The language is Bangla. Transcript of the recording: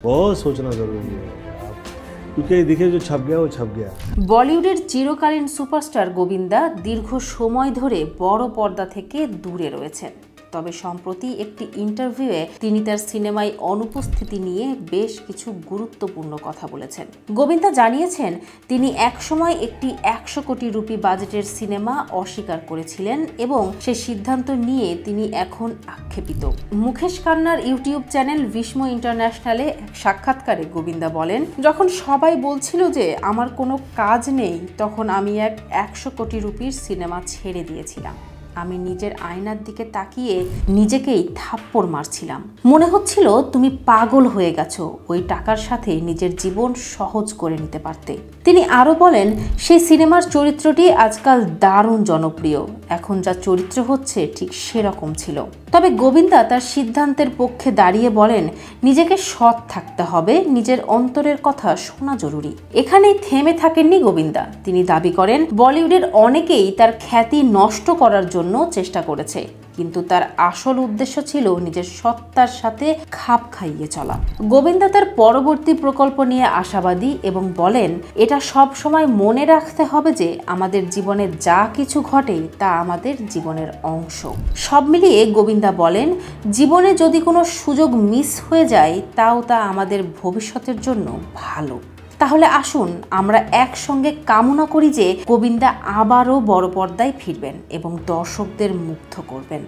बहुत सोचना जरूरी है क्योंकि देखिए जो छप गया वो छप गया। বলিউডের চিরকালীন সুপারস্টার গোবিন্দা দীর্ঘ সময় ধরে বড় পর্দা থেকে দূরে রয়েছেন। তবে সম্প্রতি একটি ইন্টারভিউয়ে তিনি তার সিনেমায় অনুপস্থিতি নিয়ে বেশ কিছু গুরুত্বপূর্ণ কথা বলেছেন। গোবিন্দা জানিয়েছেন তিনি একসময় একটি 100 কোটি রুপি বাজেটের সিনেমা অস্বীকার করেছিলেন এবং সে সিদ্ধান্ত নিয়ে তিনি এখন আক্ষেপিত। মুকেশ খান্নার ইউটিউব চ্যানেল ভীষ্ম ইন্টারন্যাশনালে এক সাক্ষাৎকারে গোবিন্দা বলেন, যখন সবাই বলছিল যে আমার কোনো কাজ নেই তখন আমি এক 100 কোটি রুপির সিনেমা ছেড়ে দিয়েছিলাম। আমি নিজের আয়নার দিকে তাকিয়ে নিজেকেই থাপ্পড় মারছিলাম। মনে হচ্ছিল তুমি পাগল হয়ে গেছো, ওই টাকার সাথে নিজের জীবন সহজ করে নিতে পারতে। তিনি আরো বলেন, সেই সিনেমার চরিত্রটি আজকাল দারুণ জনপ্রিয়, এখন যা চরিত্র হচ্ছে ঠিক সেরকম ছিল। তবে গোবিন্দা তার সিদ্ধান্তের পক্ষে দাঁড়িয়ে বলেন, নিজেকে সৎ থাকতে হবে, নিজের অন্তরের কথা শোনা জরুরি। এখানেই থেমে থাকেননি গোবিন্দা। তিনি দাবি করেন বলিউডের অনেকেই তার খ্যাতি নষ্ট করার জন্য চেষ্টা করেছে, কিন্তু তার আসল উদ্দেশ্য ছিল নিজের সত্তার সাথে খাপ খাইয়ে চলা। গোবিন্দা তার পরবর্তী প্রকল্প নিয়ে আশাবাদী এবং বলেন, এটা সব সময় মনে রাখতে হবে যে আমাদের জীবনে যা কিছু ঘটে তা আমাদের জীবনের অংশ। সব মিলিয়ে গোবিন্দা বলেন, জীবনে যদি কোনো সুযোগ মিস হয়ে যায় তাও তা আমাদের ভবিষ্যতের জন্য ভালো। তাহলে আসুন আমরা একসঙ্গে কামনা করি যে গোবিন্দা আবারও বড় পর্দায় ফিরবেন এবং দর্শকদের মুগ্ধ করবেন।